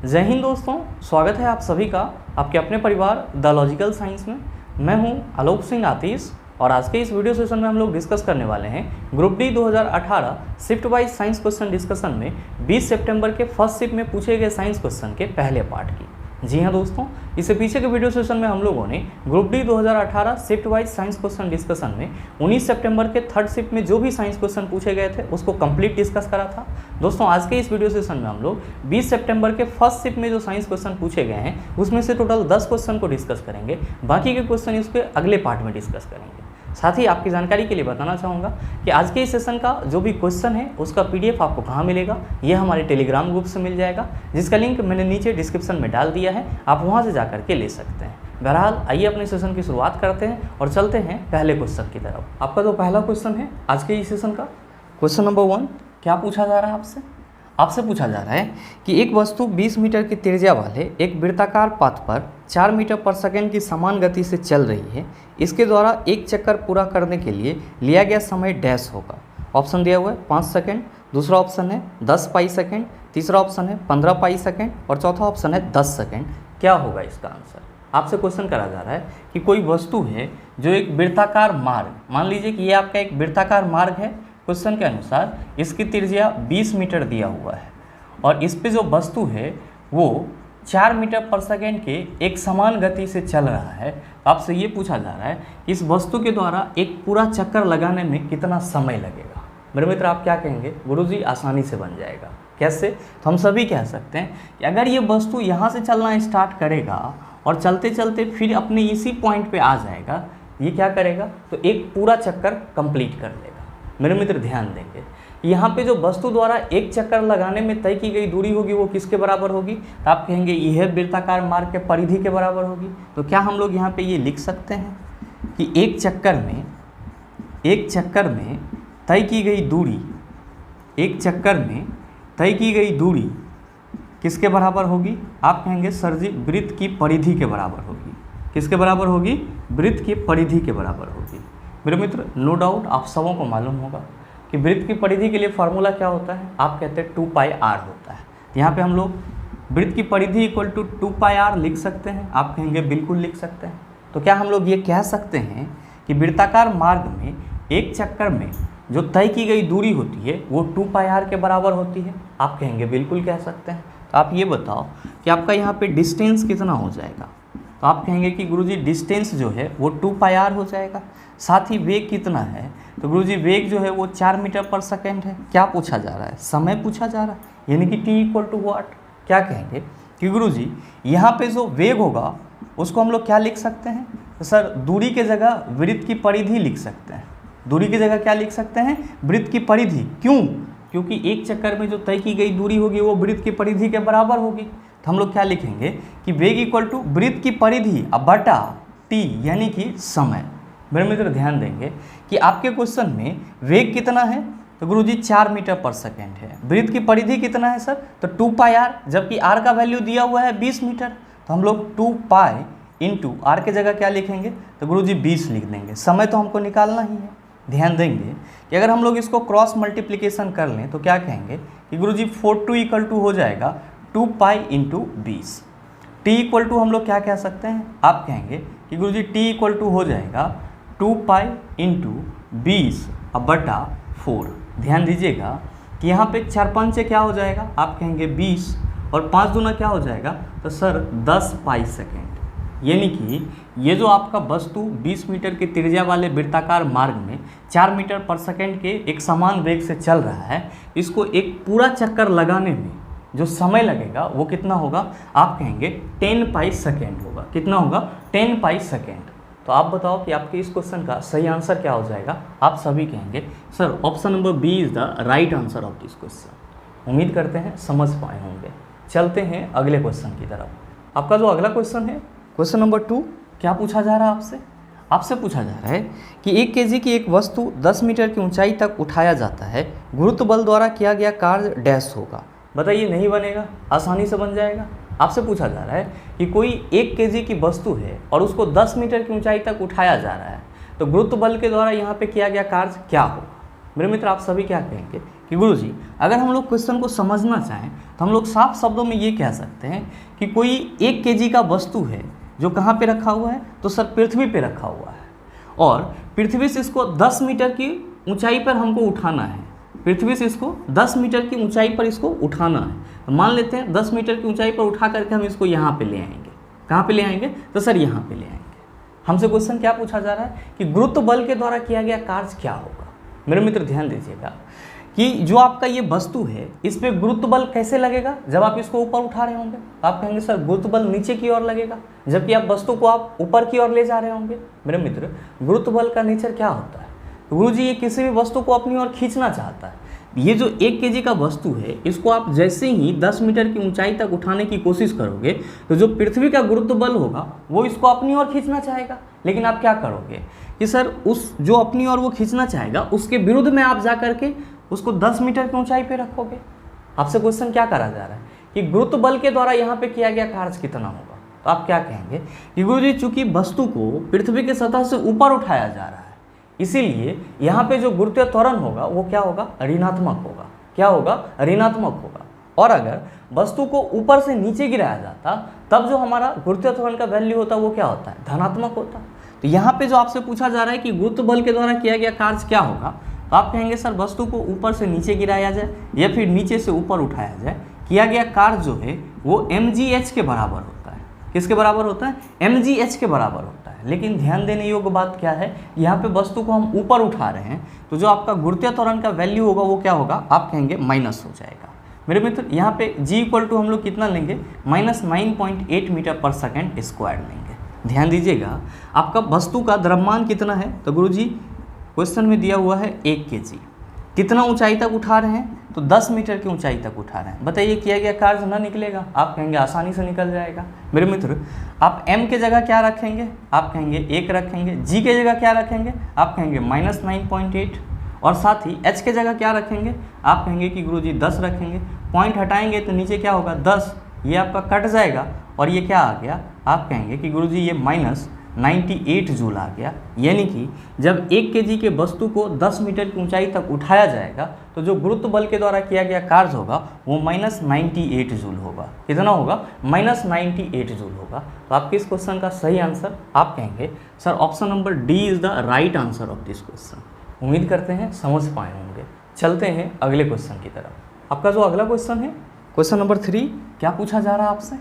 जय हिंद दोस्तों, स्वागत है आप सभी का आपके अपने परिवार द लॉजिकल साइंस में। मैं हूं आलोक सिंह आतिश और आज के इस वीडियो सेशन में हम लोग डिस्कस करने वाले हैं group D 2018 shift wise science question discussion में 20 सितंबर के फर्स्ट शिफ्ट में पूछे गए साइंस क्वेश्चन के पहले पार्ट की। जी हाँ दोस्तों, इससे पीछे के वीडियो सेशन में हम लोगों ने group D 2018 shift wise science question discussion में 19 सितंबर के थर्ड शिफ्ट में जो भी साइंस क्वेश्चन पूछे गए थे उसको कंप्लीट डिस्कस करा था। दोस्तों आज के इस वीडियो सेशन में हम लोग 20 सितंबर के फर्स्ट शिफ्ट में जो साइंस क्वेश्चन पूछे गए हैं उसमें से टोटल 10 क्वेश्चन को डिस्कस करेंगे। बाकी के क्वेश्चन इसके अगले पार्ट में डिस्कस करेंगे। साथ ही आपकी जानकारी के लिए बताना चाहूँगा कि आज के इस सेशन का जो भी क्वेश्चन है उसका PDF आपको कहाँ मिलेगा, यह हमारे टेलीग्राम ग्रुप से मिल जाएगा, जिसका लिंक मैंने नीचे डिस्क्रिप्शन में डाल दिया है, आप वहाँ से जाकर के ले सकते हैं। बहरहाल आइए अपने सेशन की शुरुआत करते हैं और चलते हैं पहले क्वेश्चन की तरफ। आपका जो पहला क्वेश्चन है आज के इस सेशन का, क्वेश्चन नंबर 1, क्या पूछा जा रहा है आपसे पूछा जा रहा है कि एक वस्तु 20 मीटर की त्रिज्या वाले एक वृत्ताकार पथ पर 4 मीटर पर सेकंड की समान गति से चल रही है। इसके द्वारा एक चक्कर पूरा करने के लिए लिया गया समय डैश होगा। ऑप्शन दिया हुआ है 5 सेकंड, दूसरा ऑप्शन है 10 पाई सेकंड, तीसरा ऑप्शन है 15 पाई सेकंड और चौथा ऑप्शन है 10 सेकंड। क्या होगा इसका आंसर? आपसे क्वेश्चन करा जा रहा है कि कोई वस्तु है जो एक वृत्ताकार मार्ग, मान लीजिए कि ये आपका एक वृत्ताकार मार्ग है। क्वेश्चन के अनुसार इसकी त्रिज्या 20 मीटर दिया हुआ है और इस पे जो वस्तु है वो 4 मीटर पर सेकेंड के एक समान गति से चल रहा है। आपसे ये पूछा जा रहा है कि इस वस्तु के द्वारा एक पूरा चक्कर लगाने में कितना समय लगेगा। मेरे मित्र आप क्या कहेंगे? गुरुजी आसानी से बन जाएगा। कैसे? तो हम सभी कह सकते हैं कि अगर ये वस्तु यहाँ से चलना स्टार्ट करेगा और चलते चलते फिर अपने इसी पॉइंट पे आ जाएगा, ये क्या करेगा? तो एक पूरा चक्कर कंप्लीट कर लेगा। मेरे मित्र ध्यान देंगे, यहाँ पे जो वस्तु द्वारा एक चक्कर लगाने में तय की गई दूरी होगी वो किसके बराबर होगी? तो आप कहेंगे यह वृत्ताकार मार्ग के परिधि के बराबर होगी। तो क्या हम लोग यहाँ पे ये लिख सकते हैं कि एक चक्कर में तय की गई दूरी, एक चक्कर में तय की गई दूरी किसके बराबर होगी? आप कहेंगे सर जी वृत्त की परिधि के बराबर होगी। किसके बराबर होगी? वृत्त की परिधि के बराबर होगी। मेरे मित्र नो डाउट आप सबों को मालूम होगा कि वृत्त की परिधि के लिए फार्मूला क्या होता है? आप कहते हैं 2πr होता है। यहाँ पे हम लोग वृत्त की परिधि इक्वल टू 2πr लिख सकते हैं। आप कहेंगे बिल्कुल लिख सकते हैं। तो क्या हम लोग ये कह सकते हैं कि वृत्ताकार मार्ग में एक चक्कर में जो तय की गई दूरी होती है वो 2πr के बराबर होती है? आप कहेंगे बिल्कुल कह सकते हैं। तो आप ये बताओ कि आपका यहाँ पे डिस्टेंस कितना हो जाएगा? तो आप कहेंगे कि गुरुजी डिस्टेंस जो है वो 2πr हो जाएगा। साथ ही वेग कितना है? तो गुरुजी वेग जो है वो 4 मीटर पर सेकेंड है। क्या पूछा जा रहा है? समय पूछा जा रहा है, यानी कि t इक्वल टू व्हाट? क्या कहेंगे कि गुरुजी यहाँ पे जो वेग होगा उसको हम लोग क्या लिख सकते हैं? तो सर दूरी के जगह वृत्त की परिधि लिख सकते हैं। दूरी की जगह क्या लिख सकते हैं? वृत्त की परिधि। क्यों? क्योंकि एक चक्कर में जो तय की गई दूरी होगी वो वृत्त की परिधि के बराबर होगी। तो हम लोग क्या लिखेंगे कि वेग इक्वल टू वृत्त की परिधि बटा t यानी कि समय। मेरे मित्र ध्यान देंगे कि आपके क्वेश्चन में वेग कितना है? तो गुरुजी 4 मीटर पर सेकेंड है। वृत्त की परिधि कितना है सर? तो 2πr, जबकि r का वैल्यू दिया हुआ है 20 मीटर। तो हम लोग 2π इंटू r के जगह क्या लिखेंगे? तो गुरुजी 20 लिख देंगे। समय तो हमको निकालना ही है। ध्यान देंगे कि अगर हम लोग इसको क्रॉस मल्टीप्लिकेशन कर लें तो क्या कहेंगे कि गुरुजी 4 इक्वल टू हो जाएगा 2π इंटू 20। t इक्वल टू हम लोग क्या कह सकते हैं? आप कहेंगे कि गुरुजी t इक्वल टू हो जाएगा 2π इंटू 20 बटा 4। ध्यान दीजिएगा कि यहाँ पे 4 पंचे क्या हो जाएगा? आप कहेंगे 20 और 5 दूना क्या हो जाएगा? तो सर 10 पाई सेकेंड। यानी कि ये जो आपका वस्तु 20 मीटर की त्रिज्या वाले वृत्ताकार मार्ग में 4 मीटर पर सेकेंड के एक समान वेग से चल रहा है, इसको एक पूरा चक्कर लगाने में जो समय लगेगा वो कितना होगा? आप कहेंगे 10 पाई सेकेंड होगा। कितना होगा? 10 पाई सेकेंड। तो आप बताओ कि आपके इस क्वेश्चन का सही आंसर क्या हो जाएगा? आप सभी कहेंगे sir option number B is the right answer of this question. उम्मीद करते हैं समझ पाए होंगे। चलते हैं अगले क्वेश्चन की तरफ। आपका जो अगला क्वेश्चन है, क्वेश्चन नंबर 2, क्या पूछा जा रहा है आपसे पूछा जा रहा है कि 1 kg की एक वस्तु 10 मीटर की ऊंचाई तक उठाया जाता है। गुरुत्व बल द्वारा किया गया कार्य डैश होगा। बताइए नहीं बनेगा? आसानी से बन जाएगा। आपसे पूछा जा रहा है कि कोई 1 kg की वस्तु है और उसको 10 मीटर की ऊंचाई तक उठाया जा रहा है, तो गुरुत्व बल के द्वारा यहाँ पे किया गया कार्य क्या होगा? मेरे मित्र आप सभी क्या कहेंगे कि गुरुजी अगर हम लोग क्वेश्चन को समझना चाहें तो हम लोग साफ शब्दों में ये कह सकते हैं कि कोई 1 केजी का वस्तु है जो कहाँ पे रखा हुआ है, तो सर पृथ्वी पे रखा हुआ है, और पृथ्वी से इसको 10 मीटर की ऊंचाई पर हमको उठाना है। पृथ्वी से इसको 10 मीटर की ऊंचाई पर इसको उठाना है। मान लेते हैं 10 मीटर की ऊंचाई पर उठा करके हम इसको यहाँ पे ले आएंगे। कहाँ पे ले आएंगे, तो सर यहाँ पे ले आएंगे। हमसे क्वेश्चन क्या पूछा जा रहा है कि गुरुत्व बल के द्वारा किया गया कार्य क्या होगा। मेरे मित्र ध्यान दीजिएगा कि जो आपका ये वस्तु है इस पर गुरुत्व बल कैसे लगेगा। जब आप इसको ऊपर उठा रहे होंगे आप कहेंगे सर गुरुत्व बल नीचे की ओर लगेगा, जबकि आप वस्तु को आप ऊपर की ओर ले जा रहे होंगे। मेरे मित्र गुरुत्व बल का नेचर क्या होता है, गुरुजी ये किसी भी वस्तु को अपनी ओर खींचना चाहता है। ये जो 1 केजी का वस्तु है इसको आप जैसे ही 10 मीटर की ऊंचाई तक उठाने की कोशिश करोगे तो जो पृथ्वी का गुरुत्व बल होगा वो इसको अपनी ओर खींचना चाहेगा। लेकिन आप क्या करोगे कि सर उस जो अपनी ओर वो खींचना चाहेगा उसके विरुद्ध में आप जा करके उसको 10 मीटर की ऊंचाई पे रखोगे। आपसे क्वेश्चन क्या करा जा रहा है कि गुरुत्व बल के द्वारा यहाँ पे किया गया कार्य कितना होगा। तो आप क्या कहेंगे कि गुरुजी चूंकि वस्तु को पृथ्वी के सतह से ऊपर उठाया जा रहा है इसीलिए यहाँ पे जो गुरुत्वीय त्वरण होगा वो क्या होगा, ऋणात्मक होगा। क्या होगा, ऋणात्मक होगा। और अगर वस्तु को ऊपर से नीचे गिराया जाता तब जो हमारा गुरुत्वीय त्वरण का वैल्यू होता वो क्या होता है, धनात्मक होता। तो यहाँ पे जो आपसे पूछा जा रहा है कि गुरुत्व बल के द्वारा किया गया कार्य क्या होगा, तो आप कहेंगे सर वस्तु को ऊपर से नीचे गिराया जाए या फिर नीचे से ऊपर उठाया जाए, किया गया कार्य जो है वो mgh के बराबर होता है। किसके बराबर होता है, mgh के बराबर होता है। लेकिन ध्यान देने योग्य बात क्या है, यहाँ पे वस्तु को हम ऊपर उठा रहे हैं तो जो आपका गुरुत्वीय त्वरण का वैल्यू होगा वो क्या होगा, आप कहेंगे माइनस हो जाएगा। मेरे मित्र यहाँ पे g इक्वल टू हम लोग कितना लेंगे, -9.8 मीटर पर सेकेंड स्क्वायर लेंगे। ध्यान दीजिएगा आपका वस्तु का द्रव्यमान कितना है, तो गुरुजी क्वेश्चन में दिया हुआ है 1 केजी। कितना ऊंचाई तक उठा रहे हैं, तो 10 मीटर की ऊंचाई तक उठा रहे हैं। बताइए किया गया कार्य ना निकलेगा, आप कहेंगे आसानी से निकल जाएगा। मेरे मित्र आप m के जगह क्या रखेंगे, आप कहेंगे 1 रखेंगे। g के जगह क्या रखेंगे, आप कहेंगे -9.8, और साथ ही h के जगह क्या रखेंगे, आप कहेंगे कि गुरुजी 10 रखेंगे। पॉइंट हटाएंगे तो नीचे क्या होगा 10, ये आपका कट जाएगा और ये क्या आ गया, आप कहेंगे कि गुरुजी ये -98 जूल आ गया। यानी कि जब 1 केजी के वस्तु को 10 मीटर की ऊंचाई तक उठाया जाएगा तो जो गुरुत्व बल के द्वारा किया गया कार्य होगा वो -98 जूल होगा। कितना होगा, -98 जूल होगा। तो आपके इस क्वेश्चन का सही आंसर आप कहेंगे sir option number D is the right answer of this question. उम्मीद करते हैं समझ पाए होंगे। चलते हैं अगले क्वेश्चन की तरफ। आपका जो अगला क्वेश्चन है क्वेश्चन नंबर 3, क्या पूछा जा रहा है आपसे,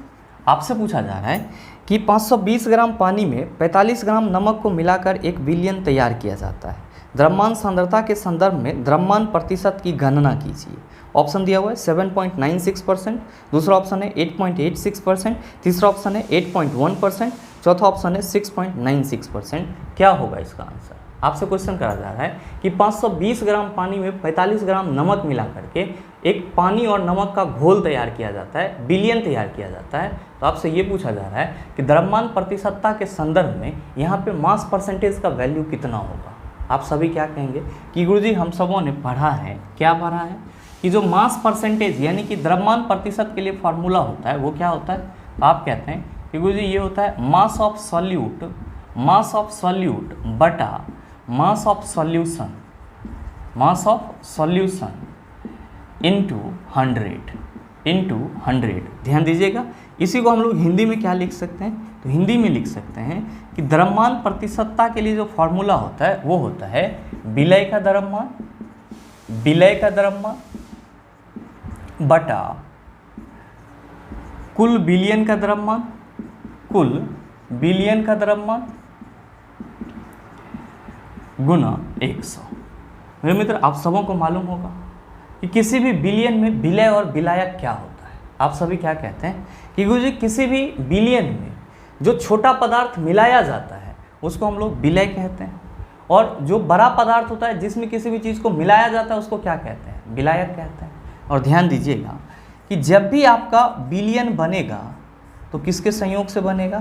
आपसे पूछा जा रहा है कि 520 ग्राम पानी में 45 ग्राम नमक को मिलाकर एक विलयन तैयार किया जाता है। द्रव्यमान सांद्रता के संदर्भ में द्रव्यमान प्रतिशत की गणना कीजिए। ऑप्शन दिया हुआ है 7.96%, दूसरा ऑप्शन है 8.86%, तीसरा ऑप्शन है 8.1%, चौथा ऑप्शन है 6.96%। क्या होगा इसका आंसर। आपसे क्वेश्चन करा जा रहा है कि 520 ग्राम पानी में 45 ग्राम नमक मिला करके एक पानी और नमक का घोल तैयार किया जाता है, विलयन तैयार किया जाता है। तो आपसे ये पूछा जा रहा है कि द्रव्यमान प्रतिशतता के संदर्भ में यहाँ पे मास परसेंटेज का वैल्यू कितना होगा। आप सभी क्या कहेंगे कि गुरुजी हम सबों ने पढ़ा है, क्या पढ़ा है कि जो मास परसेंटेज यानी कि द्रव्यमान प्रतिशत के लिए फार्मूला होता है वो क्या होता है। तो आप कहते हैं कि गुरुजी ये होता है मास ऑफ सॉल्यूट बटा मास ऑफ सॉल्यूशन इंटू 100। ध्यान दीजिएगा इसी को हम लोग हिंदी में क्या लिख सकते हैं, तो हिंदी में लिख सकते हैं कि द्रव्यमान प्रतिशतता के लिए जो फॉर्मूला होता है वो होता है विलय का द्रव्यमान बटा कुल विलयन का द्रव्यमान गुना 100। मेरे मित्र आप सबों को मालूम होगा कि किसी भी विलयन में विलय और विलायक क्या होता है। आप सभी क्या कहते हैं कि गुरुजी किसी भी विलयन में जो छोटा पदार्थ मिलाया जाता है उसको हम लोग विलय कहते हैं, और जो बड़ा पदार्थ होता है जिसमें किसी भी चीज़ को मिलाया जाता है उसको क्या कहते हैं, विलायक कहते हैं। और ध्यान दीजिएगा कि जब भी आपका विलयन बनेगा तो किसके संयोग से बनेगा,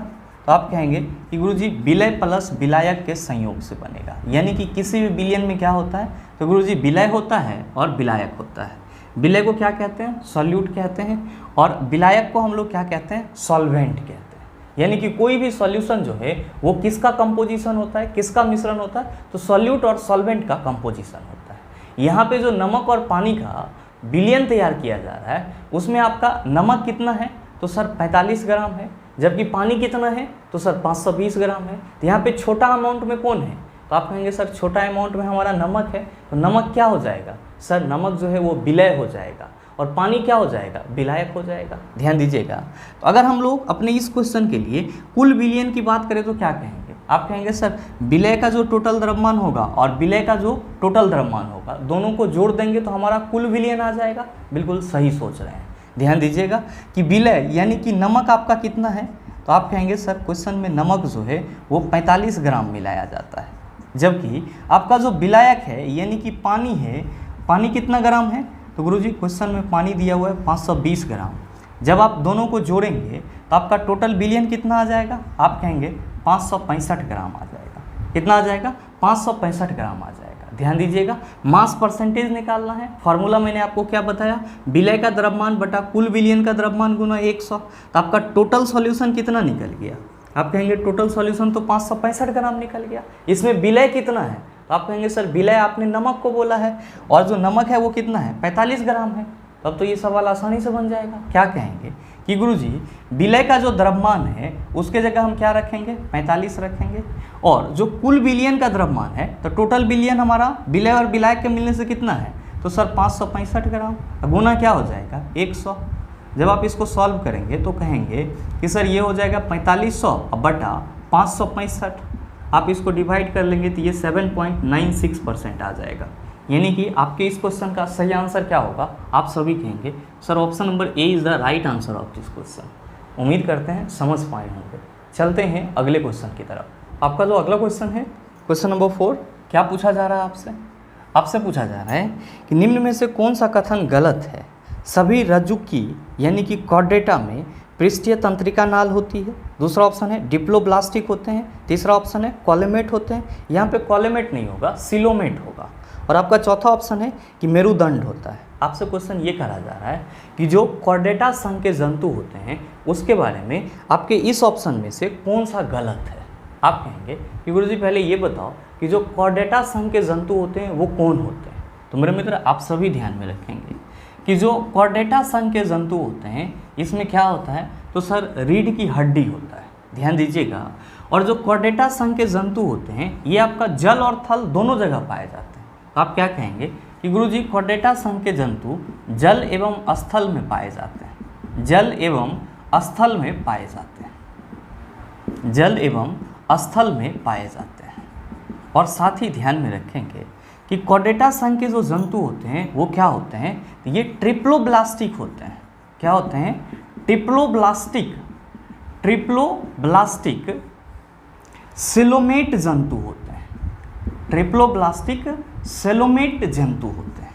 तो आप कहेंगे कि गुरुजी विलय प्लस विलायक के संयोग से बनेगा। यानी कि किसी भी विलयन में क्या होता है, तो गुरुजी विलय होता है और विलायक होता है। विलय को क्या कहते हैं, सॉल्यूट कहते हैं, और विलायक को हम लोग क्या कहते हैं, सॉल्वेंट कहते हैं। यानी कि कोई भी सॉल्यूशन जो है वो किसका कंपोजिशन होता है, किसका मिश्रण होता है, तो सॉल्यूट और सॉल्वेंट का कंपोजिशन होता है। यहाँ पे जो नमक और पानी का विलयन तैयार किया जा रहा है उसमें आपका नमक कितना है, तो सर 45 ग्राम है, जबकि पानी कितना है, तो सर 520 ग्राम है। तो यहाँ पे छोटा अमाउंट में कौन है, तो आप कहेंगे सर छोटा अमाउंट में हमारा नमक है, तो नमक क्या हो जाएगा, सर नमक जो है वो विलय हो जाएगा और पानी क्या हो जाएगा, विलायक हो जाएगा। ध्यान दीजिएगा। तो अगर हम लोग अपने इस क्वेश्चन के लिए कुल विलयन की बात करें तो क्या कहेंगे, आप कहेंगे सर विलय का जो टोटल द्रव्यमान होगा और विलय का जो टोटल द्रव्यमान होगा दोनों को जोड़ देंगे तो हमारा कुल विलयन आ जाएगा। बिल्कुल सही सोच रहे हैं। ध्यान दीजिएगा कि विलय यानी कि नमक आपका कितना है, तो आप कहेंगे सर क्वेश्चन में नमक जो है वो 45 ग्राम मिलाया जाता है, जबकि आपका जो विलायक है यानी कि पानी है, पानी कितना ग्राम है, तो गुरुजी क्वेश्चन में पानी दिया हुआ है 520 ग्राम। जब आप दोनों को जोड़ेंगे तो आपका टोटल विलयन कितना आ जाएगा, आप कहेंगे 565 ग्राम आ जाएगा। कितना आ जाएगा, 565 ग्राम आ जाएगा। ध्यान दीजिएगा, मास परसेंटेज निकालना है। फॉर्मूला मैंने आपको क्या बताया, विलय का द्रव्यमान बटा कुल विलयन का द्रव्यमान गुना 100। तो आपका टोटल सॉल्यूशन कितना निकल गया, आप कहेंगे टोटल सॉल्यूशन तो 565 ग्राम निकल गया। इसमें विलय कितना है, तो आप कहेंगे सर विलय आपने नमक को बोला है और जो नमक है वो कितना है, 45 ग्राम है। तब तो ये सवाल आसानी से बन जाएगा। क्या कहेंगे कि गुरुजी विलय का जो द्रव्यमान है उसके जगह हम क्या रखेंगे, 45 रखेंगे, और जो कुल विलयन का द्रव्यमान है तो टोटल विलयन हमारा विलय और विलायक के मिलने से कितना है, तो सर 565 ग्राम, गुना क्या हो जाएगा 100। जब आप इसको सॉल्व करेंगे तो कहेंगे कि सर ये हो जाएगा 4500 बटा 565। आप इसको डिवाइड कर लेंगे तो ये 7.96% आ जाएगा। यानी कि आपके इस क्वेश्चन का सही आंसर क्या होगा, आप सभी कहेंगे sir option number A is the right answer of this question. उम्मीद करते हैं समझ पाए होंगे। चलते हैं अगले क्वेश्चन की तरफ। आपका जो अगला क्वेश्चन है क्वेश्चन नंबर 4, क्या पूछा जा रहा है आपसे पूछा जा रहा है कि निम्न में से कौन सा कथन गलत है। सभी रज्जुकी यानी कि कॉर्डेटा में पृष्ठीय तंत्रिका नाल होती है। दूसरा ऑप्शन है डिप्लोब्लास्टिक होते हैं। तीसरा ऑप्शन है कॉलेमेट होते हैं। यहाँ पे कॉलेमेट नहीं होगा, सिलोमेट होगा। और आपका चौथा ऑप्शन है कि मेरुदंड होता है। आपसे क्वेश्चन ये करा जा रहा है कि जो कॉर्डेटा संघ के जंतु होते हैं उसके बारे में आपके इस ऑप्शन में से कौन सा गलत है। आप कहेंगे कि गुरुजी पहले ये बताओ कि जो कॉर्डेटा संघ के जंतु होते हैं वो कौन होते हैं। तो मेरे मित्र आप सभी ध्यान में रखेंगे कि जो कॉर्डेटा संघ के जंतु होते हैं इसमें क्या होता है, तो सर रीढ़ की हड्डी होता है। ध्यान दीजिएगा। और जो कॉर्डेटा संघ के जंतु होते हैं ये आपका जल और थल दोनों जगह पाए जाते हैं। तो आप क्या कहेंगे कि गुरुजी कॉर्डेटा संघ के जंतु जल एवं स्थल में पाए जाते हैं। जल एवं स्थल में पाए जाते हैं। जल एवं स्थल में पाए जाते हैं। और साथ ही ध्यान में रखेंगे कि कॉर्डेटा संघ के जो जंतु होते हैं वो क्या होते हैं, ये ट्रिप्लोब्लास्टिक होते हैं। क्या होते हैं, ट्रिप्लोब्लास्टिक सिलोमेट जंतु होते हैं। ट्रिप्लोब्लास्टिक सिलोमेट जंतु होते हैं।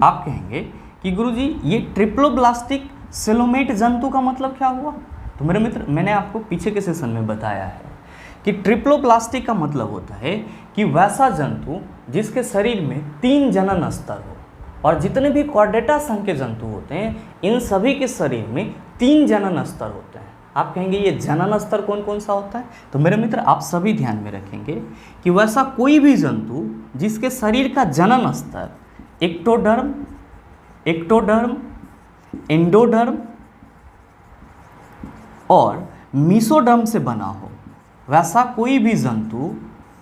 आप कहेंगे कि गुरुजी ये ट्रिप्लोब्लास्टिक सिलोमेट जंतु का मतलब क्या हुआ। तो मेरे मित्र मैंने आपको पीछे के सेशन में बताया है कि ट्रिप्लोब्लास्टिक का मतलब होता है कि वैसा जंतु जिसके शरीर में 3 जनन स्तर हो। और जितने भी कॉर्डेटा संघ के जंतु होते हैं इन सभी के शरीर में 3 जनन स्तर होते हैं। आप कहेंगे ये जनन स्तर कौन कौन सा होता है। तो मेरे मित्र आप सभी ध्यान में रखेंगे कि वैसा कोई भी जंतु जिसके शरीर का जनन स्तर एक्टोडर्म, एंडोडर्म और मीसोडर्म से बना हो, वैसा कोई भी जंतु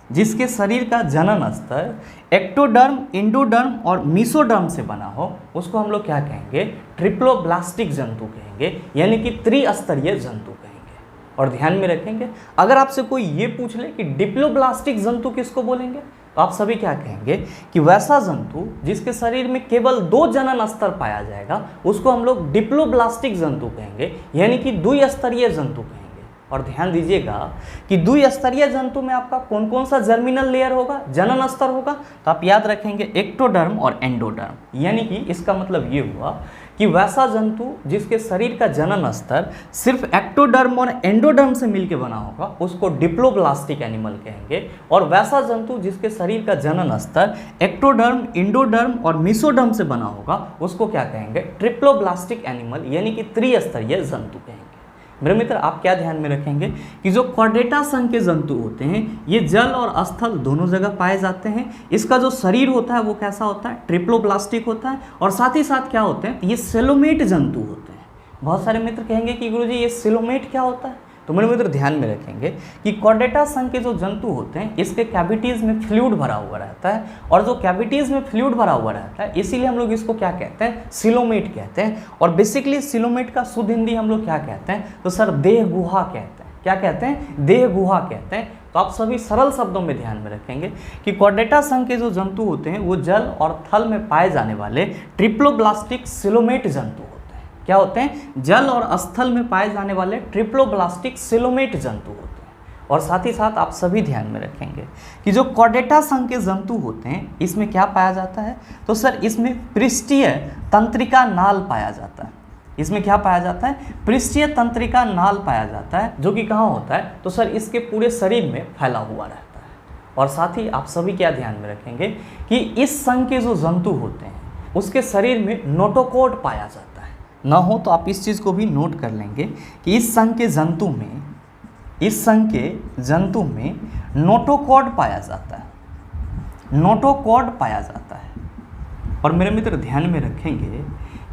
जिसके शरीर का जनन स्तर एक्टोडर्म, एंडोडर्म और मीसोडर्म से बना हो उसको हम लोग क्या कहेंगे, ट्रिप्लोब्लास्टिक जंतु कहेंगे, यानी कि त्रिस्तरीय जंतु कहेंगे। और ध्यान में रखेंगे अगर आपसे कोई ये पूछ ले कि डिप्लोब्लास्टिक जंतु किसको बोलेंगे, तो आप सभी क्या कहेंगे कि वैसा जंतु जिसके शरीर में केवल 2 जनन स्तर पाया जाएगा उसको हम लोग डिप्लोब्लास्टिक जंतु कहेंगे, यानी कि द्विस्तरीय जंतु कहेंगे। और ध्यान दीजिएगा कि द्विस्तरीय जंतु में आपका कौन कौन सा जर्मिनल लेयर होगा, जनन स्तर होगा। तो आप याद रखेंगे एक्टोडर्म और एंडोडर्म, यानी कि इसका मतलब ये हुआ कि वैसा जंतु जिसके शरीर का जनन स्तर सिर्फ एक्टोडर्म और एंडोडर्म से मिलकर बना होगा उसको डिप्लोब्लास्टिक एनिमल कहेंगे। और वैसा जंतु जिसके शरीर का जनन स्तर एक्टोडर्म, एंडोडर्म और मीसोडर्म से बना होगा उसको क्या कहेंगे, ट्रिप्लोब्लास्टिक एनिमल, यानी कि त्रिस्तरीय जंतु कहेंगे। मेरे मित्र आप क्या ध्यान में रखेंगे कि जो कॉर्डेटा संघ के जंतु होते हैं ये जल और स्थल दोनों जगह पाए जाते हैं। इसका जो शरीर होता है वो कैसा होता है, ट्रिप्लोब्लास्टिक होता है, और साथ ही साथ क्या होते हैं, ये सेलोमेट जंतु होते हैं। बहुत सारे मित्र कहेंगे कि गुरुजी ये सेलोमेट क्या होता है, तो मेरे मित्र ध्यान में रखेंगे कि कॉर्डेटा संघ के जो जंतु होते हैं इसके कैविटीज़ में फ्लूइड भरा हुआ रहता है, और जो कैविटीज़ में फ्लूइड भरा हुआ रहता है इसीलिए हम लोग इसको क्या कहते हैं, सिलोमेट कहते हैं। और बेसिकली सिलोमेट का शुद्ध हिंदी हम लोग क्या कहते हैं, तो सर देह गुहा कहते हैं। क्या कहते हैं, देह गुहा कहते हैं। तो आप सभी सरल शब्दों में ध्यान में रखेंगे कि कॉर्डेटा संघ के जो जंतु होते हैं वो जल और थल में पाए जाने वाले ट्रिप्लोब्लास्टिक सिलोमेट जंतु होते हैं। क्या होते हैं, जल और स्थल में पाए जाने वाले ट्रिप्लोब्लास्टिक सिलोमेट जंतु होते हैं। और साथ ही साथ आप सभी ध्यान में रखेंगे कि जो कॉर्डेटा संघ के जंतु होते हैं इसमें क्या पाया जाता है, तो सर इसमें पृष्ठीय तंत्रिका नाल पाया जाता है। इसमें क्या पाया जाता है, पृष्ठीय तंत्रिका नाल पाया जाता है, जो कि कहाँ होता है, तो सर इसके पूरे शरीर में फैला हुआ रहता है। और साथ ही आप सभी क्या ध्यान में रखेंगे कि इस संघ के जो जंतु होते हैं उसके शरीर में नोटोकॉर्ड पाया जाता है। ना हो तो आप इस चीज़ को भी नोट कर लेंगे कि इस संघ के जंतु में नोटोकॉर्ड पाया जाता है, नोटोकॉर्ड पाया जाता है। और मेरे मित्र ध्यान में रखेंगे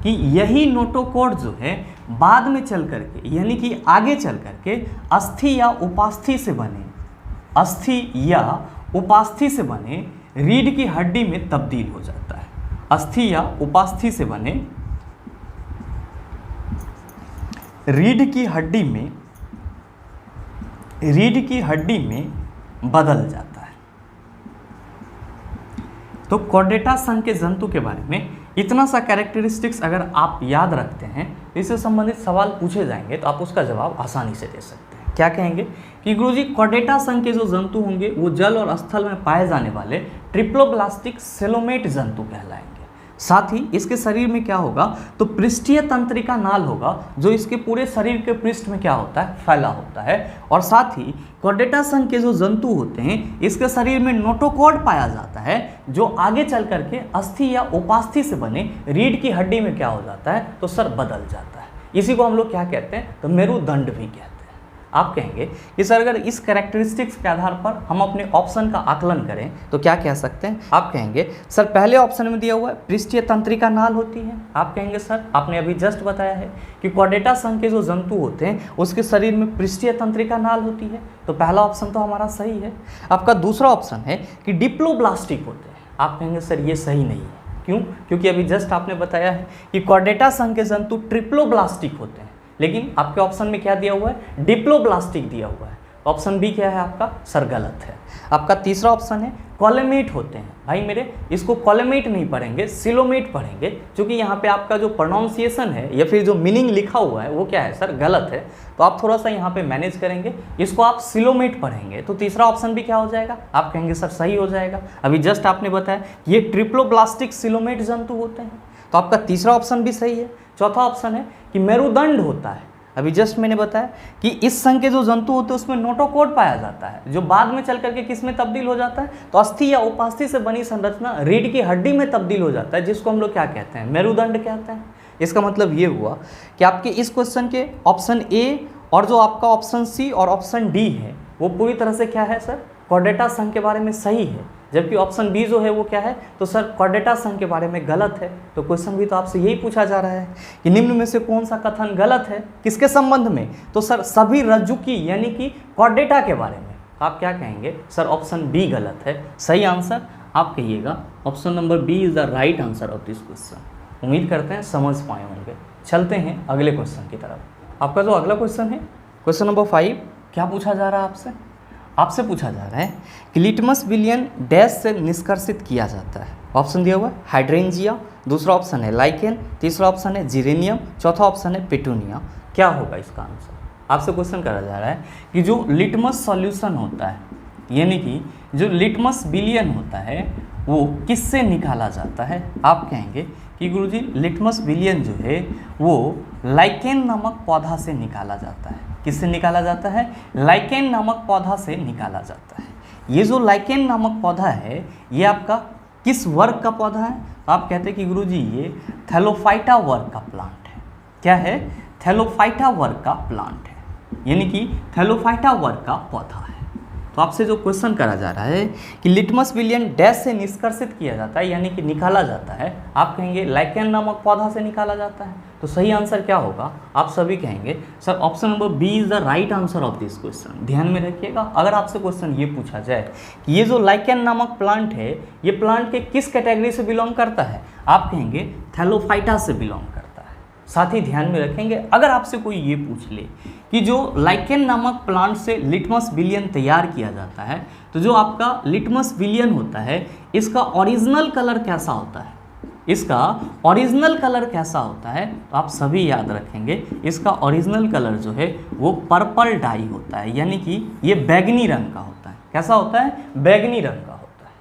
कि यही नोटोकॉर्ड जो है बाद में चल करके यानी कि आगे चल करके अस्थि या उपास्थि से बने रीढ़ की हड्डी में तब्दील हो जाता है। अस्थि या उपास्थि से बने रीढ़ की हड्डी में बदल जाता है। तो कॉर्डेटा संघ के जंतु के बारे में इतना सा कैरेक्टरिस्टिक्स अगर आप याद रखते हैं तो इससे संबंधित सवाल पूछे जाएंगे तो आप उसका जवाब आसानी से दे सकते हैं। क्या कहेंगे कि गुरुजी कॉर्डेटा संघ के जो जंतु होंगे वो जल और स्थल में पाए जाने वाले ट्रिप्लोब्लास्टिक सेलोमेट जंतु कहलाएंगे। साथ ही इसके शरीर में क्या होगा, तो पृष्ठीय तंत्रिका नाल होगा जो इसके पूरे शरीर के पृष्ठ में क्या होता है, फैला होता है। और साथ ही कॉर्डेटा संघ के जो जंतु होते हैं इसके शरीर में नोटोकॉर्ड पाया जाता है जो आगे चल करके अस्थि या उपास्थि से बने रीढ़ की हड्डी में क्या हो जाता है, तो सर बदल जाता है। इसी को हम लोग क्या कहते हैं, तो मेरुदंड भी कहते हैं। आप कहेंगे कि सर अगर इस कैरेक्टरिस्टिक्स के आधार पर हम अपने ऑप्शन का आकलन करें तो क्या कह सकते हैं। आप कहेंगे सर पहले ऑप्शन में दिया हुआ है पृष्ठीय तंत्रिका नाल होती है। आप कहेंगे सर आपने अभी जस्ट बताया है कि कॉर्डेटा संघ के जो जंतु होते हैं उसके शरीर में पृष्ठीय तंत्रिका नाल होती है, तो पहला ऑप्शन तो हमारा सही है। आपका दूसरा ऑप्शन है कि डिप्लोब्लास्टिक होते हैं। आप कहेंगे सर ये सही नहीं है, क्यों, क्योंकि अभी जस्ट आपने बताया है कि कॉर्डेटा संघ के जंतु ट्रिप्लोब्लास्टिक होते हैं, लेकिन आपके ऑप्शन में क्या दिया हुआ है, डिप्लोब्लास्टिक दिया हुआ है। ऑप्शन बी क्या है आपका, सर गलत है। आपका तीसरा ऑप्शन है कॉलेमेट होते हैं। भाई मेरे इसको कॉलेमेट नहीं पढ़ेंगे, सिलोमेट पढ़ेंगे, क्योंकि यहाँ पे आपका जो प्रोनाउंसिएशन है या फिर जो मीनिंग लिखा हुआ है वो क्या है सर, गलत है। तो आप थोड़ा सा यहाँ पे मैनेज करेंगे, इसको आप सिलोमेट पढ़ेंगे तो तीसरा ऑप्शन भी क्या हो जाएगा, आप कहेंगे सर सही हो जाएगा। अभी जस्ट आपने बताया ये ट्रिप्लोब्लास्टिक सिलोमेट जंतु होते हैं, तो आपका तीसरा ऑप्शन भी सही है। चौथा ऑप्शन है कि मेरुदंड होता है। अभी जस्ट मैंने बताया कि इस संघ के जो जंतु होते हैं उसमें नोटोकॉर्ड पाया जाता है जो बाद में चल करके किस में तब्दील हो जाता है, तो अस्थि या उपास्थि से बनी संरचना रीढ़ की हड्डी में तब्दील हो जाता है, जिसको हम लोग क्या कहते हैं, मेरुदंड कहते हैं। इसका मतलब ये हुआ कि आपके इस क्वेश्चन के ऑप्शन ए और जो आपका ऑप्शन सी और ऑप्शन डी है वो पूरी तरह से क्या है सर, कॉर्डेटा संघ के बारे में सही है, जबकि ऑप्शन बी जो है वो क्या है, तो सर कॉर्डेटा संघ के बारे में गलत है। तो क्वेश्चन भी तो आपसे यही पूछा जा रहा है कि निम्न में से कौन सा कथन गलत है, किसके संबंध में, तो सर सभी रज्जुकी यानी कि कॉर्डेटा के बारे में। आप क्या कहेंगे सर, ऑप्शन बी गलत है। सही आंसर आप कहिएगा option number B is the right answer of this question. उम्मीद करते हैं समझ पाए होंगे। चलते हैं अगले क्वेश्चन की तरफ। आपका जो अगला क्वेश्चन है, क्वेश्चन नंबर 5, क्या पूछा जा रहा है आपसे, आपसे पूछा जा रहा है कि लिटमस विलियन डैश से निष्कर्षित किया जाता है। ऑप्शन दिया हुआ है हाइड्रेंजिया, दूसरा ऑप्शन है लाइकेन, तीसरा ऑप्शन है जिरेनियम, चौथा ऑप्शन है पेटूनिया। क्या होगा इसका आंसर। आपसे क्वेश्चन करा जा रहा है कि जो लिटमस सॉल्यूशन होता है यानी कि जो लिटमस विलियन होता है वो किससे निकाला जाता है। आप कहेंगे कि गुरुजी लिटमस विलियन जो है वो लाइकेन नामक पौधा से निकाला जाता है। किससे निकाला जाता है, लाइकेन नामक पौधा से निकाला जाता है। ये जो लाइकेन नामक पौधा है ये आपका किस वर्ग का पौधा है, आप कहते हैं कि गुरुजी ये थैलोफाइटा वर्ग का प्लांट है। क्या है, थैलोफाइटा वर्ग का प्लांट है। यानी कि थैलोफाइटा वर्ग का पौधा है। तो आपसे जो क्वेश्चन करा जा रहा है कि लिटमस विलियन डैश से निष्कर्षित किया जाता है, यानी कि निकाला जाता है, आप कहेंगे लाइकेन नामक पौधा से निकाला जाता है। तो सही आंसर क्या होगा? आप सभी कहेंगे sir option number B is the right answer of this question. ध्यान में रखिएगा, अगर आपसे क्वेश्चन ये पूछा जाए कि ये जो लाइकेन नामक प्लांट है, ये प्लांट के किस कैटेगरी से बिलोंग करता है, आप कहेंगे थैलोफाइटा से बिलोंग करता है। साथ ही ध्यान में रखेंगे, अगर आपसे कोई ये पूछ ले कि जो लाइकेन नामक प्लांट से लिटमस विलियन तैयार किया जाता है, तो जो आपका लिटमस विलियन होता है, इसका ओरिजिनल कलर कैसा होता है, इसका ओरिजिनल कलर कैसा होता है, तो आप सभी याद रखेंगे इसका ओरिजिनल कलर जो है वो पर्पल डाई होता है, यानी कि ये बैगनी रंग का होता है। कैसा होता है? बैगनी रंग का होता है।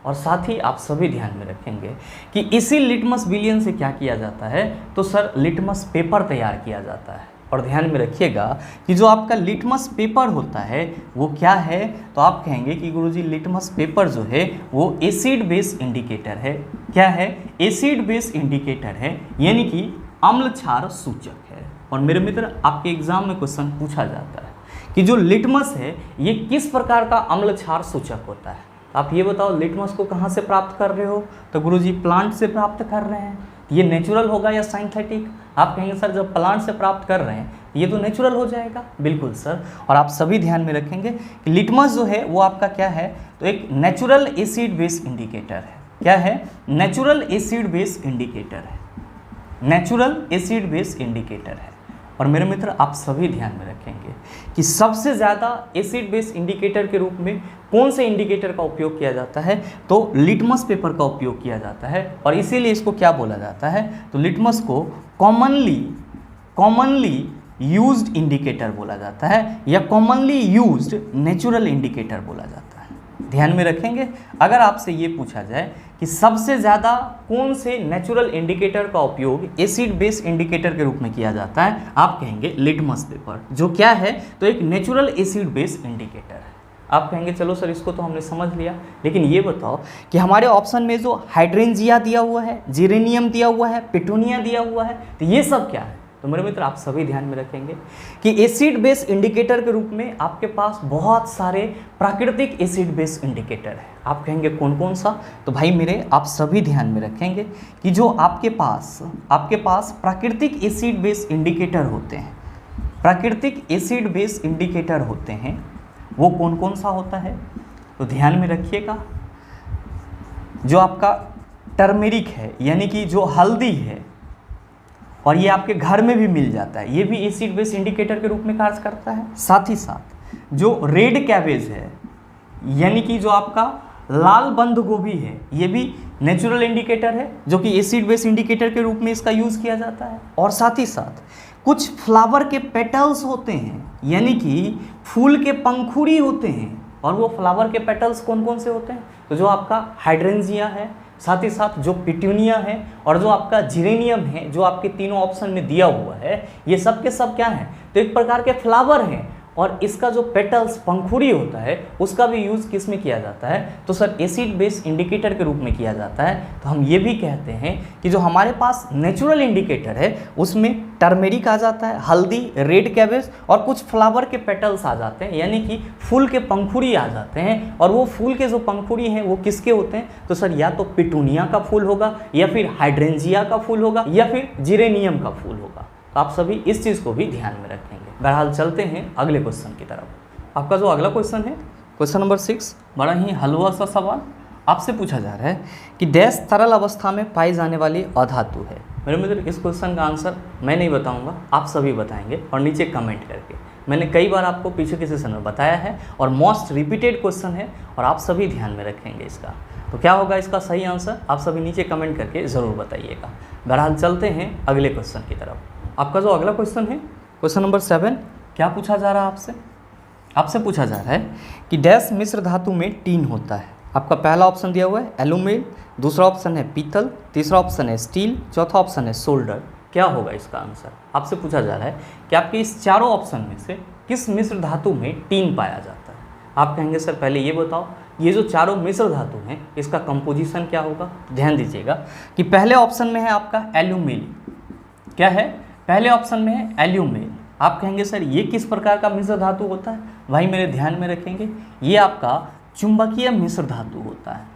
और साथ ही आप सभी ध्यान में रखेंगे कि इसी लिटमस विलियन से क्या किया जाता है, तो सर लिटमस पेपर तैयार किया जाता है। और ध्यान में रखिएगा कि जो आपका लिटमस पेपर होता है वो क्या है, तो आप कहेंगे कि गुरुजी लिटमस पेपर जो है वो एसिड बेस इंडिकेटर है। क्या है? एसिड बेस इंडिकेटर है, यानी कि अम्ल क्षार सूचक है। और मेरे मित्र, आपके एग्जाम में क्वेश्चन पूछा जाता है कि जो लिटमस है ये किस प्रकार का अम्ल क्षार सूचक होता है। आप ये बताओ लिटमस को कहाँ से प्राप्त कर रहे हो, तो गुरुजी प्लांट से प्राप्त कर रहे हैं। ये नेचुरल होगा या साइंथेटिक? आप कहेंगे सर जब प्लांट से प्राप्त कर रहे हैं ये तो नेचुरल हो जाएगा। बिल्कुल सर। और आप सभी ध्यान में रखेंगे कि लिटमस जो है वो आपका क्या है, तो एक नेचुरल एसिड बेस इंडिकेटर है। क्या है? नेचुरल एसिड बेस इंडिकेटर है। नेचुरल एसिड बेस इंडिकेटर है। और मेरे मित्र, आप सभी ध्यान में रखेंगे कि सबसे ज़्यादा एसिड बेस इंडिकेटर के रूप में कौन से इंडिकेटर का उपयोग किया जाता है, तो लिटमस पेपर का उपयोग किया जाता है। और इसीलिए इसको क्या बोला जाता है, तो लिटमस को कॉमनली यूज्ड इंडिकेटर बोला जाता है, या कॉमनली यूज्ड नेचुरल इंडिकेटर बोला जाता है। ध्यान में रखेंगे, अगर आपसे ये पूछा जाए कि सबसे ज़्यादा कौन से नेचुरल इंडिकेटर का उपयोग एसिड बेस इंडिकेटर के रूप में किया जाता है, आप कहेंगे लिटमस पेपर, जो क्या है, तो एक नेचुरल एसिड बेस इंडिकेटर है। आप कहेंगे चलो सर इसको तो हमने समझ लिया, लेकिन ये बताओ कि हमारे ऑप्शन में जो हाइड्रेंजिया दिया हुआ है, जेरेनियम दिया हुआ है, पिटूनिया दिया हुआ है, तो ये सब क्या है? तो मेरे मित्र, आप सभी ध्यान में रखेंगे कि एसिड बेस इंडिकेटर के रूप में आपके पास बहुत सारे प्राकृतिक एसिड बेस इंडिकेटर है। आप कहेंगे कौन कौन सा, तो भाई मेरे आप सभी ध्यान में रखेंगे कि जो आपके पास प्राकृतिक एसिड बेस इंडिकेटर होते हैं, प्राकृतिक एसिड बेस इंडिकेटर होते हैं, वो कौन कौन सा होता है, तो ध्यान में रखिएगा। जो आपका टर्मेरिक है, यानी कि जो हल्दी है, और ये आपके घर में भी मिल जाता है, ये भी एसिड बेस इंडिकेटर के रूप में कार्य करता है। साथ ही साथ जो रेड कैबेज है, यानी कि जो आपका लाल बंद गोभी है, ये भी नेचुरल इंडिकेटर है, जो कि एसिड बेस इंडिकेटर के रूप में इसका यूज़ किया जाता है। और साथ ही साथ कुछ फ्लावर के पेटल्स होते हैं, यानी कि फूल के पंखुड़ी होते हैं, और वो फ्लावर के पेटल्स कौन कौन से होते हैं, तो जो आपका हाइड्रेंजिया है, साथ ही साथ जो पिटूनिया है, और जो आपका जिरेनियम है, जो आपके तीनों ऑप्शन में दिया हुआ है, ये सब के सब क्या हैं, तो एक प्रकार के फ्लावर हैं। और इसका जो पेटल्स पंखुड़ी होता है उसका भी यूज़ किस में किया जाता है, तो सर एसिड बेस इंडिकेटर के रूप में किया जाता है। तो हम ये भी कहते हैं कि जो हमारे पास नेचुरल इंडिकेटर है उसमें टर्मेरिक आ जाता है, हल्दी, रेड कैबेज, और कुछ फ्लावर के पेटल्स आ जाते हैं, यानी कि फूल के पंखुड़ी आ जाते हैं। और वो फूल के जो पंखुड़ी हैं वो किसके होते हैं, तो सर या तो पिटूनिया का फूल होगा, या फिर हाइड्रेंजिया का फूल होगा, या फिर जिरेनियम का फूल होगा। तो आप सभी इस चीज़ को भी ध्यान में रखेंगे। बहरहाल चलते हैं अगले क्वेश्चन की तरफ। आपका जो अगला क्वेश्चन है, क्वेश्चन नंबर 6, बड़ा ही हलवा सा सवाल आपसे पूछा जा रहा है कि डैश तरल अवस्था में पाई जाने वाली अधातु है। मेरे मित्र, इस क्वेश्चन का आंसर मैं नहीं बताऊंगा, आप सभी बताएंगे, और नीचे कमेंट करके। मैंने कई बार आपको पीछे के सेशन में बताया है, और मोस्ट रिपीटेड क्वेश्चन है, और आप सभी ध्यान में रखेंगे इसका। तो क्या होगा इसका सही आंसर, आप सभी नीचे कमेंट करके ज़रूर बताइएगा। बहरहाल चलते हैं अगले क्वेश्चन की तरफ। आपका जो अगला क्वेश्चन है, क्वेश्चन नंबर 7, क्या पूछा जा रहा है आपसे पूछा जा रहा है कि डैश मिश्र धातु में टीन होता है। आपका पहला ऑप्शन दिया हुआ है एल्यूमिल, दूसरा ऑप्शन है पीतल, तीसरा ऑप्शन है स्टील, चौथा ऑप्शन है सोल्डर। क्या होगा इसका आंसर, आपसे पूछा जा रहा है कि आपके इस चारों ऑप्शन में से किस मिश्र धातु में टीन पाया जाता है। आप कहेंगे सर पहले ये बताओ, ये जो चारों मिश्र धातु हैं इसका कंपोजिशन क्या होगा। ध्यान दीजिएगा कि पहले ऑप्शन में है आपका एल्यूमिल। क्या है, पहले ऑप्शन में है एल्यूमिल। आप कहेंगे सर ये किस प्रकार का मिश्र धातु होता है? भाई मेरे ध्यान में रखेंगे, ये आपका चुंबकीय मिश्र धातु होता है।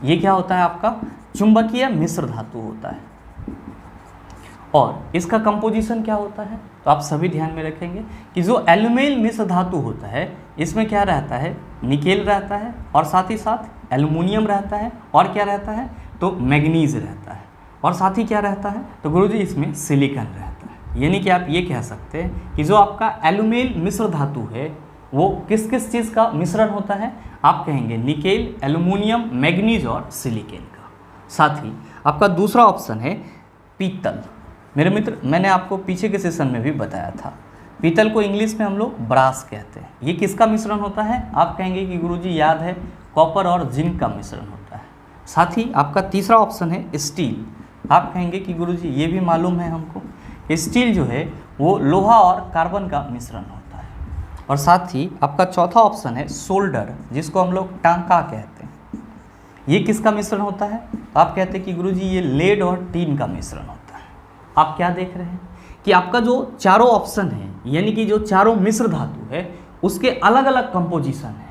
ये क्या होता है? आपका चुंबकीय मिश्र धातु होता है। और इसका कंपोजिशन क्या होता है? तो आप सभी ध्यान में रखेंगे कि जो एल्यूमिल मिश्र धातु होता है इसमें क्या रहता है? निकेल रहता है और साथ ही साथ एल्युमिनियम रहता है और क्या रहता है? तो मैग्नीज रहता है और साथ ही क्या रहता है? तो गुरुजी इसमें सिलिकॉन रहता है। यानी कि आप ये कह सकते हैं कि जो आपका एल्यूमिल मिश्र धातु है वो किस किस चीज़ का मिश्रण होता है? आप कहेंगे निकेल, एल्युमिनियम, मैग्नीज और सिलिकॉन का। साथ ही आपका दूसरा ऑप्शन है पीतल। मेरे मित्र, मैंने आपको पीछे के सेशन में भी बताया था, पीतल को इंग्लिश में हम लोग ब्रास कहते हैं। ये किसका मिश्रण होता है? आप कहेंगे कि गुरुजी याद है, कॉपर और जिंक का मिश्रण होता है। साथ ही आपका तीसरा ऑप्शन है स्टील। आप कहेंगे कि गुरुजी ये भी मालूम है हमको, स्टील जो है वो लोहा और कार्बन का मिश्रण होता है। और साथ ही आपका चौथा ऑप्शन है सोल्डर, जिसको हम लोग टांका कहते हैं। ये किसका मिश्रण होता है? आप कहते हैं कि गुरुजी ये लेड और टीन का मिश्रण होता है। आप क्या देख रहे हैं कि आपका जो चारों ऑप्शन है, यानी कि जो चारों मिश्र धातु है उसके अलग अलग कंपोजिशन है।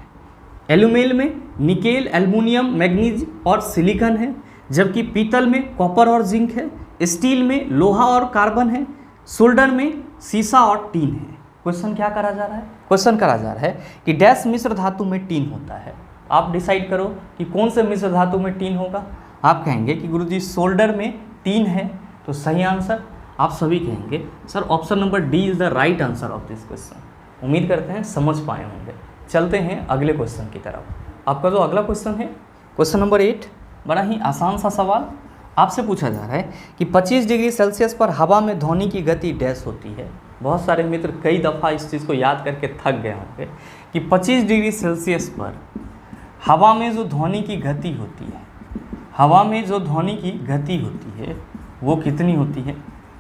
एल्यूमिल में निकेल, एल्युमिनियम, मैग्नीज और सिलिकॉन है, जबकि पीतल में कॉपर और जिंक है, स्टील में लोहा और कार्बन है, सोल्डर में सीसा और टीन है। क्वेश्चन क्या करा जा रहा है? क्वेश्चन करा जा रहा है कि डैश मिश्र धातु में टीन होता है। आप डिसाइड करो कि कौन से मिश्र धातु में टीन होगा। आप कहेंगे कि गुरुजी सोल्डर में टीन है, तो सही आंसर आप सभी कहेंगे sir option number D is the right answer of this question. उम्मीद करते हैं समझ पाए होंगे। चलते हैं अगले क्वेश्चन की तरफ। आपका जो अगला क्वेश्चन है क्वेश्चन नंबर 8, बड़ा ही आसान सा सवाल आपसे पूछा जा रहा है कि 25 डिग्री सेल्सियस पर हवा में ध्वनि की गति डैश होती है। बहुत सारे मित्र कई दफ़ा इस चीज़ को याद करके थक गए होंगे कि 25 डिग्री सेल्सियस पर हवा में जो ध्वनि की गति होती है, हवा में जो ध्वनि की गति होती है वो कितनी होती है?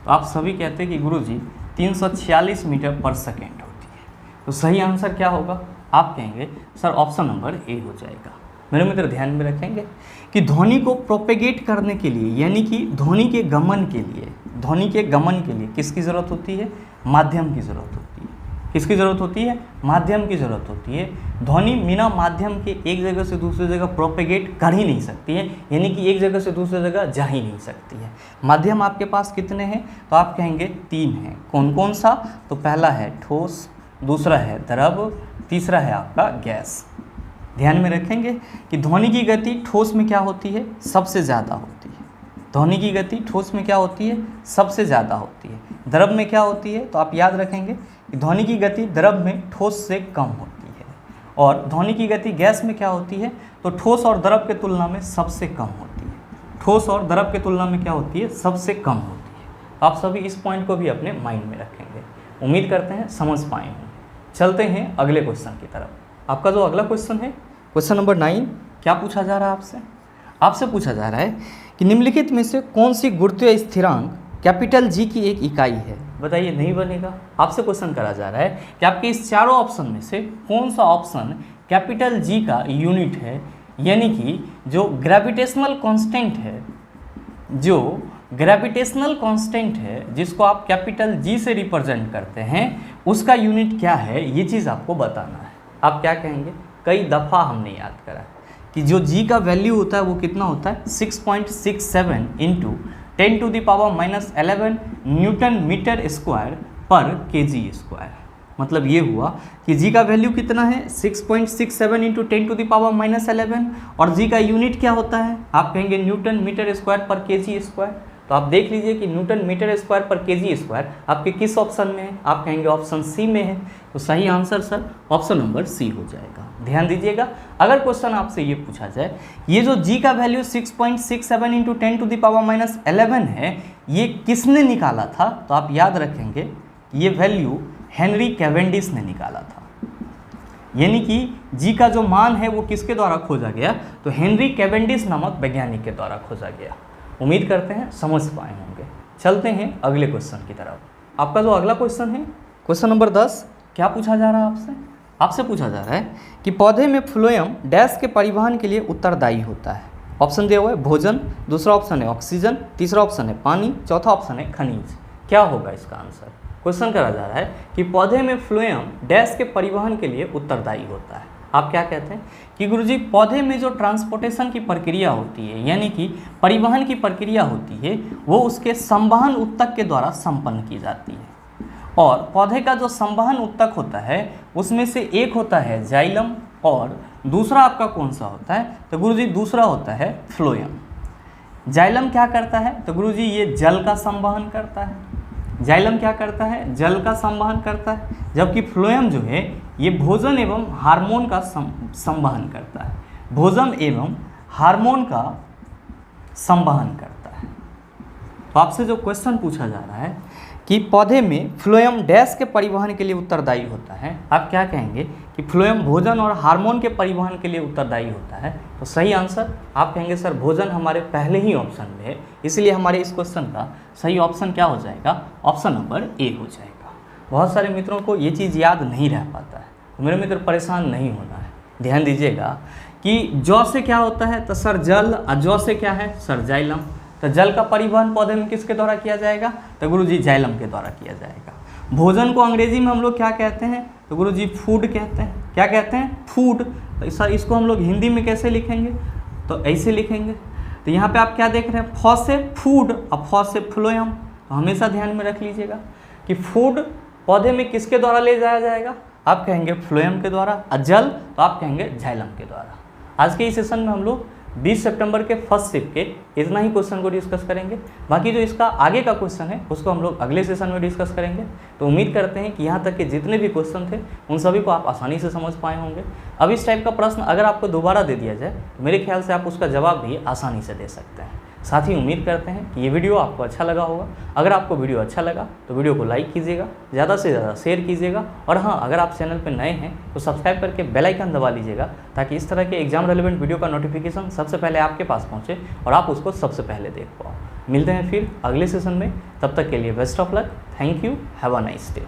तो आप सभी कहते हैं कि गुरुजी 346 मीटर पर सेकेंड होती है। तो सही आंसर क्या होगा? आप कहेंगे सर ऑप्शन नंबर ए हो जाएगा। मेरे मित्र ध्यान में रखेंगे कि ध्वनि को प्रोपेगेट करने के लिए, यानी कि ध्वनि के गमन के लिए, ध्वनि के गमन के लिए किसकी ज़रूरत होती है? माध्यम की ज़रूरत होती है। किसकी ज़रूरत होती है? माध्यम की ज़रूरत होती है। ध्वनि बिना माध्यम के एक जगह से दूसरी जगह प्रोपेगेट कर ही नहीं सकती है, यानी कि एक जगह से दूसरी जगह जा ही नहीं सकती है। माध्यम आपके पास कितने हैं? तो आप कहेंगे 3 हैं। कौन कौन सा? तो पहला है ठोस, दूसरा है द्रव, तीसरा है आपका गैस। ध्यान में रखेंगे कि ध्वनि की गति ठोस में क्या होती है? सबसे ज़्यादा होती है। ध्वनि की गति ठोस में क्या होती है? सबसे ज़्यादा होती है। द्रव में क्या होती है? तो आप याद रखेंगे कि ध्वनि की गति द्रव में ठोस से कम होती है। और ध्वनि की गति गैस में क्या होती है? तो ठोस और द्रव के तुलना में सबसे कम होती है। ठोस और द्रव के तुलना में क्या होती है? सबसे कम होती है। आप सभी इस पॉइंट को भी अपने माइंड में रखेंगे। उम्मीद करते हैं समझ पाए होंगे। चलते हैं अगले क्वेश्चन की तरफ। आपका जो अगला क्वेश्चन है क्वेश्चन नंबर 9, क्या पूछा जा रहा है आपसे? आपसे पूछा जा रहा है कि निम्नलिखित में से कौन सी गुरुत्वीय स्थिरांक कैपिटल जी की एक इकाई है? बताइए, नहीं बनेगा। आपसे क्वेश्चन करा जा रहा है कि आपके इस चारों ऑप्शन में से कौन सा ऑप्शन कैपिटल जी का यूनिट है, यानी कि जो ग्रेविटेशनल कांस्टेंट है, जो ग्रेविटेशनल कांस्टेंट है जिसको आप कैपिटल जी से रिप्रेजेंट करते हैं, उसका यूनिट क्या है, ये चीज़ आपको बताना है। आप क्या कहेंगे? कई दफ़ा हमने याद करा कि जो जी का वैल्यू होता है वो कितना होता है? 6.67 इंटू 10⁻⁻11 न्यूटन मीटर स्क्वायर पर केजी स्क्वायर। मतलब ये हुआ कि जी का वैल्यू कितना है? 6.67 इंटू 10⁻11 और जी का यूनिट क्या होता है? आप कहेंगे न्यूटन मीटर स्क्वायर पर केजी स्क्वायर। तो आप देख लीजिए कि न्यूटन मीटर स्क्वायर पर केजी स्क्वायर आपके किस ऑप्शन में है? आप कहेंगे ऑप्शन सी में है। तो सही answer sir option number C हो जाएगा। ध्यान दीजिएगा, अगर क्वेश्चन आपसे ये पूछा जाए ये जो जी का वैल्यू 6.67 इंटू 10⁻11 है, ये किसने निकाला था? तो आप याद रखेंगे ये वैल्यू हेनरी कैवेंडिश ने निकाला था। यानी कि जी का जो मान है वो किसके द्वारा खोजा गया? तो हेनरी कैवेंडिश नामक वैज्ञानिक के द्वारा खोजा गया। उम्मीद करते हैं समझ पाए होंगे। चलते हैं अगले क्वेश्चन की तरफ। आपका जो अगला क्वेश्चन है क्वेश्चन नंबर 10, क्या पूछा जा रहा है आपसे? आपसे पूछा जा रहा है कि पौधे में फ्लोएम डैश के परिवहन के लिए उत्तरदायी होता है। ऑप्शन दिया हुआ है भोजन, दूसरा ऑप्शन है ऑक्सीजन, तीसरा ऑप्शन है पानी, चौथा ऑप्शन है खनिज। क्या होगा इसका आंसर? क्वेश्चन करा जा रहा है कि पौधे में फ्लोएम डैश के परिवहन के लिए उत्तरदायी होता है। आप क्या कहते हैं कि गुरुजी पौधे में जो ट्रांसपोर्टेशन की प्रक्रिया होती है यानी कि परिवहन की प्रक्रिया होती है वो उसके संवहन ऊतक के द्वारा संपन्न की जाती है। और पौधे का जो संवहन ऊतक होता है उसमें से एक होता है जाइलम और दूसरा आपका कौन सा होता है, तो गुरुजी दूसरा होता है फ्लोएम। जाइलम क्या करता है, तो गुरुजी ये जल का संवहन करता है। जाइलम क्या करता है, जल का संवहन करता है, जबकि फ्लोएम जो है ये भोजन एवं हार्मोन का संवहन करता है। भोजन एवं हार्मोन का संवहन करता है। तो आपसे जो क्वेश्चन पूछा जा रहा है कि पौधे में फ्लोएम डैश के परिवहन के लिए उत्तरदायी होता है, आप क्या कहेंगे कि फ्लोएम भोजन और हार्मोन के परिवहन के लिए उत्तरदायी होता है। तो सही आंसर आप कहेंगे सर भोजन हमारे पहले ही ऑप्शन में है, इसलिए हमारे इस क्वेश्चन का सही ऑप्शन क्या हो जाएगा, ऑप्शन नंबर ए हो जाएगा। बहुत सारे मित्रों को ये चीज़ याद नहीं रह पाता है, तो मेरे मित्र परेशान नहीं होना है। ध्यान दीजिएगा कि जौ से क्या होता है, तो सर जल, और जौ से क्या है सर जाइलम। तो जल का परिवहन पौधे में किसके द्वारा किया जाएगा, तो गुरुजी जाइलम के द्वारा किया जाएगा। भोजन को अंग्रेजी में हम लोग क्या कहते हैं, तो गुरुजी फूड कहते हैं। क्या कहते हैं, फूड। तो सर इसको हम लोग हिंदी में कैसे लिखेंगे, तो ऐसे लिखेंगे। तो यहाँ पे आप क्या देख रहे हैं, फ से फूड और फ से फ्लोएम। तो हमेशा ध्यान में रख लीजिएगा कि फूड पौधे में किसके द्वारा ले जाया जाएगा, आप कहेंगे फ्लोएम के द्वारा, और जल तो आप कहेंगे जाइलम के द्वारा। आज के इस सेशन में हम लोग 20 सितंबर के फर्स्ट शिफ्ट के इतना ही क्वेश्चन को डिस्कस करेंगे। बाकी जो इसका आगे का क्वेश्चन है उसको हम लोग अगले सेशन में डिस्कस करेंगे। तो उम्मीद करते हैं कि यहाँ तक के जितने भी क्वेश्चन थे उन सभी को आप आसानी से समझ पाए होंगे। अब इस टाइप का प्रश्न अगर आपको दोबारा दे दिया जाए तो मेरे ख्याल से आप उसका जवाब भी आसानी से दे सकते हैं। साथ ही उम्मीद करते हैं कि ये वीडियो आपको अच्छा लगा होगा। अगर आपको वीडियो अच्छा लगा तो वीडियो को लाइक कीजिएगा, ज़्यादा से ज़्यादा शेयर कीजिएगा, और हाँ अगर आप चैनल पर नए हैं तो सब्सक्राइब करके बेल आइकन दबा लीजिएगा ताकि इस तरह के एग्जाम रेलेवेंट वीडियो का नोटिफिकेशन सबसे पहले आपके पास पहुँचे और आप उसको सबसे पहले देख पाओ। मिलते हैं फिर अगले सेशन में, तब तक के लिए best of luck. Thank you, have a nice day.